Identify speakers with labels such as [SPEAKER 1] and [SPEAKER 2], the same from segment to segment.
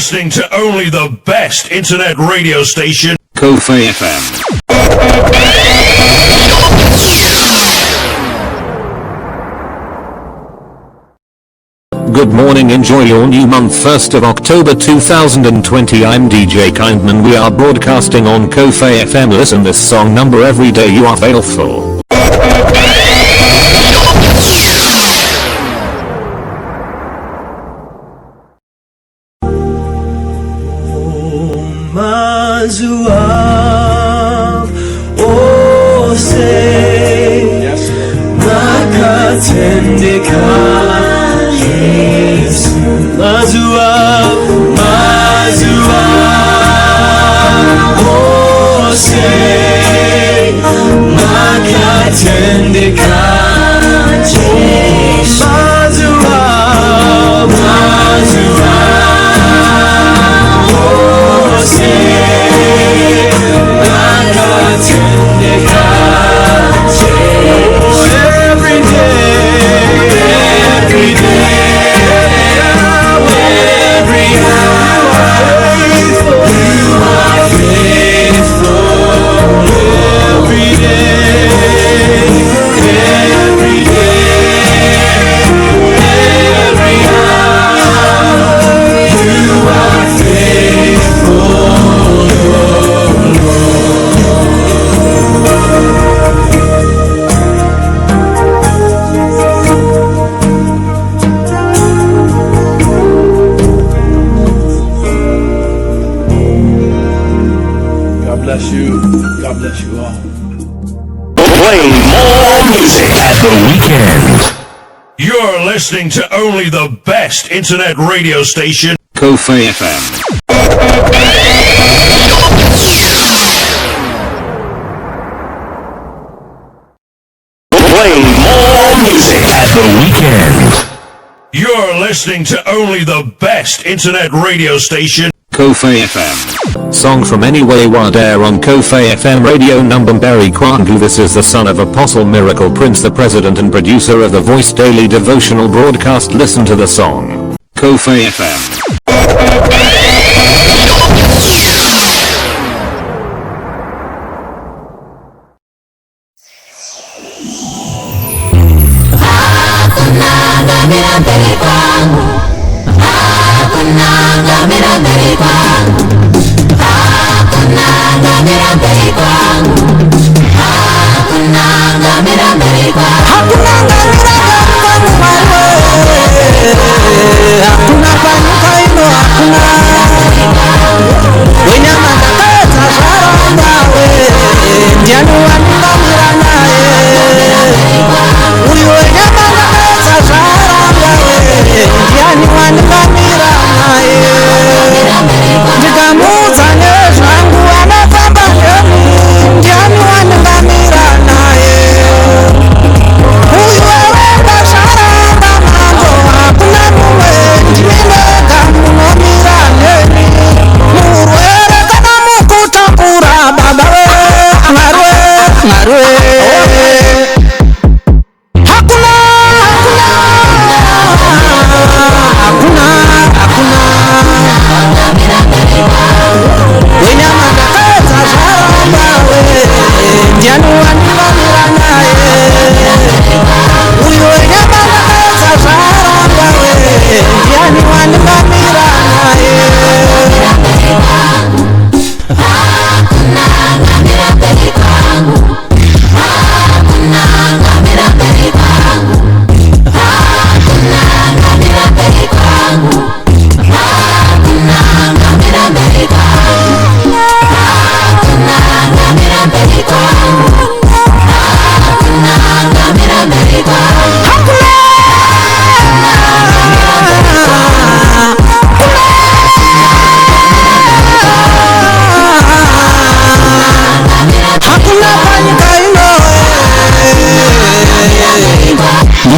[SPEAKER 1] listening to only the best internet radio station,
[SPEAKER 2] COFAI FM. Good morning, enjoy your new month, 1st of October 2020. I'm DJ Kindman. We are broadcasting on COFAI FM. Listen this song number every day you are faithful.
[SPEAKER 3] God bless you all.
[SPEAKER 1] Playing more music at the weekend. You're listening to only the best internet radio station,
[SPEAKER 2] COFAI FM.
[SPEAKER 1] Playing more music at the weekend. You're listening to only the best internet radio station,
[SPEAKER 2] COFAI FM. Song from Anyway Wadair on COFAI FM radio number Miracle Nguva. This is the son of Apostle Miracle Prince, the president and producer of the Voice Daily Devotional broadcast. Listen to the song. COFAI FM.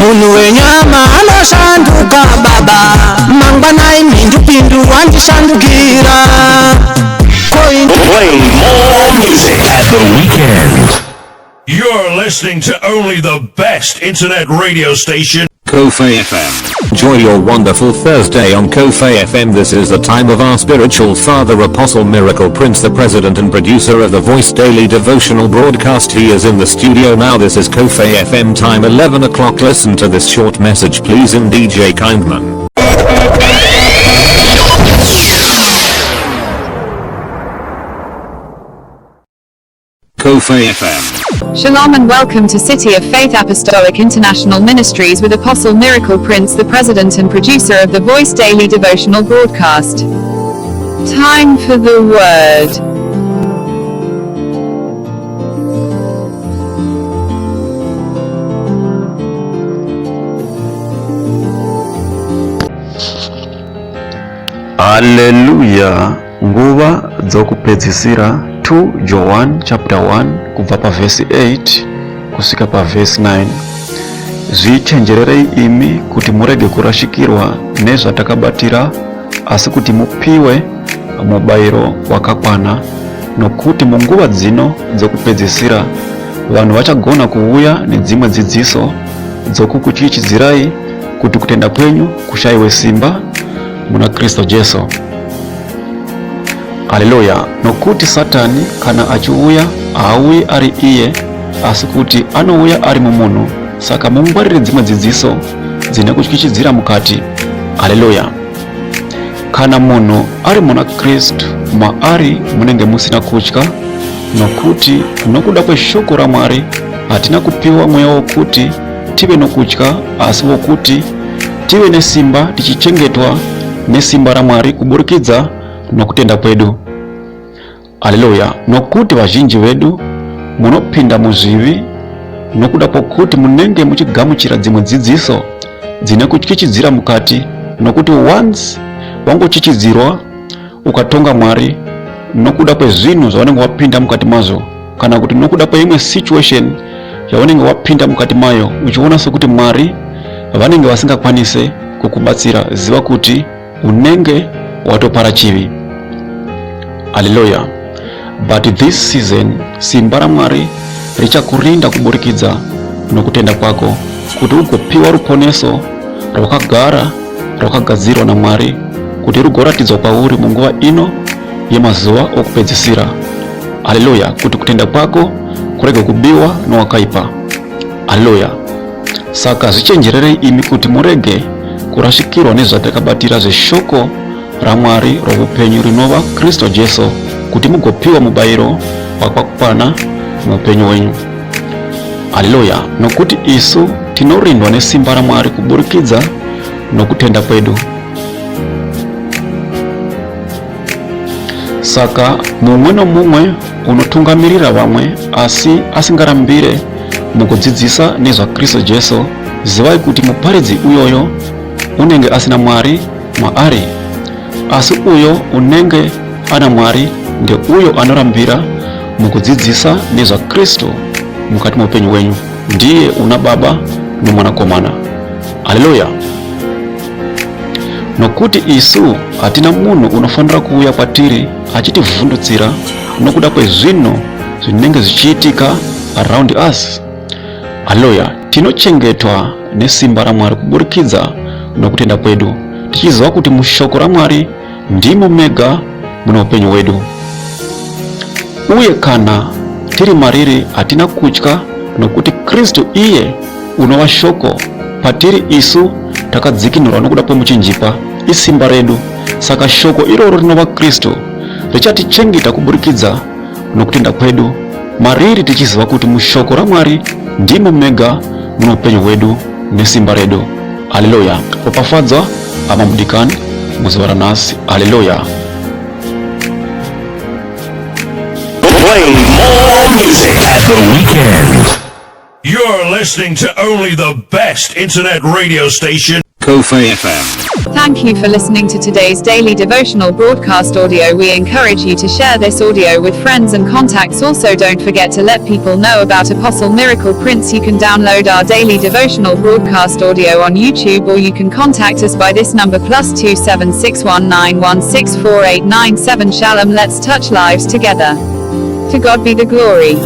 [SPEAKER 4] Munhu wenyama anoshanduka baba, mangwanai mhindupindu wandishandukira.
[SPEAKER 1] Playing more music at the weekend. You're listening to only the best internet radio station,
[SPEAKER 2] COFAI FM. Enjoy your wonderful Thursday on COFAI FM. This is the time of our spiritual father, Apostle Miracle Prince, the president and producer of the Voice Daily Devotional Broadcast. He is in the studio now. This is COFAI FM time 11 o'clock. Listen to this short message please in DJ Kindman. COFAI FM.
[SPEAKER 5] Shalom and welcome to City of Faith Apostolic International Ministries with Apostle Miracle Prince, the president and producer of the Voice Daily Devotional Broadcast. Time for the Word.
[SPEAKER 6] Hallelujah. Nguva dzokupedzisira 2 John chapter 1 kubva pa verse 8 kusvika pa verse 9. Zvichenjererei imi kuti murege kurashikirwa nezvatakabatira, asi kuti mupiwe mubayiro wakakwana, nokuti munguva dzino dzokupedzisira vanhu vachagona kuuya nedzimwe dzidziso dzokukuchichidzirai kuti kutenda kwenyu kushayiwe simba muna Kristo Jesu. Haleluya. Nokuti Satani kana achiuya haauyi ari iye, asi kuti anouya ari mumunhu. Saka mungwarire dzimwe dzidziso dzine kutyityidzira mukati. Haleluya. Kana munhu ari muna Kristu, maari munenge musina kutya, nokuti nokuda kweshoko raMwari hatina kupiwa mweya wokuti tive nokutya, asi wokuti tive nesimba, tichichengetwa nesimba raMwari kuburikidza nokutenda kwedu. Haleluya. Nokuti vazhinji vedu munopinda muzvivi nokuda pokuti munenge muchigamuchira dzimwe dzidziso dzine kutyityidzira mukati, nokuti once wangochichidzirwa ukatonga Mwari nokuda kwezvinhu zvavanenge wapinda mukati mazvo, kana kuti nokuda kweimwe situation yavanenge wapinda mukati mayo, uchiona sokuti Mwari vanenge vasingakwanise kukubatsira, ziva kuti unenge watopara chivi. Haleluya. But this season simba raMwari richakurinda kuburikidza nokutenda kwako, kuti ugopiwa ruponeso rwakagadzirwa naMwari, kuti rugoratidzwa kwauri munguva ino yemazuva okupedzisira. Haleluya. Kuti kutenda kwako kurege kubiwa nowakaipa. Haleluya. Saka zvichenjererei imi kuti murege kurashikirwa nezvatakabatira zveshoko raMwari roupenyu rinova Kristo Jesu, kuti mugopiwa mubayiro wakakwana muupenyu wenyu. Haleluya. Nokuti isu tinorindwa nesimba raMwari kuburikidza nokutenda kwedu. Saka mumwe nomumwe unotungamirira vamwe asi asingarambire mukudzidzisa nezva Kristo Jesu, zivai kuti muparidzi uyoyo unenge asina Mwari maari, asi uyo unenge ana Mwari nde uyo anorambira mukudzidzisa nezva Kristo mukati muupenyu wenyu. Ndiye una baba nomwanakomana. Haleluya. Nokuti isu hatina munhu unofanira kuuya kwatiri achitivhundutsira nokuda kwezvinhu zvinenge zvichiitika around us. Haleluya. Tinochengetwa nesimba raMwari kuburikidza nokutenda kwedu, tichiziva kuti mushoko raMwari ndimo mega muna upenyu wedu. Uye kana tiri mariri hatina kutya, nokuti Kristu iye unova shoko patiri isu takadzikinurwa nokuda kwemuchinjipa isimba redu. Saka shoko iroro rinova Kristu richatichengeta kuburikidza nokutenda kwedu, mariri tichiziva kuti mushoko raMwari ndimo mega muna upenyu wedu nesimba redu. Haleluya. Opafadzwa amamudikani muzuva ranhasi. Haleluya.
[SPEAKER 1] Play more music at the weekend. You're listening to only the best internet radio station,
[SPEAKER 2] COFAI FM.
[SPEAKER 5] Thank you for listening to today's daily devotional broadcast audio. We encourage you to share this audio with friends and contacts. Also, don't forget to let people know about Apostle Miracle Prince. You can download our daily devotional broadcast audio on YouTube, or you can contact us by this number +2 76191648997. Shalom. Let's touch lives together. To God be the glory.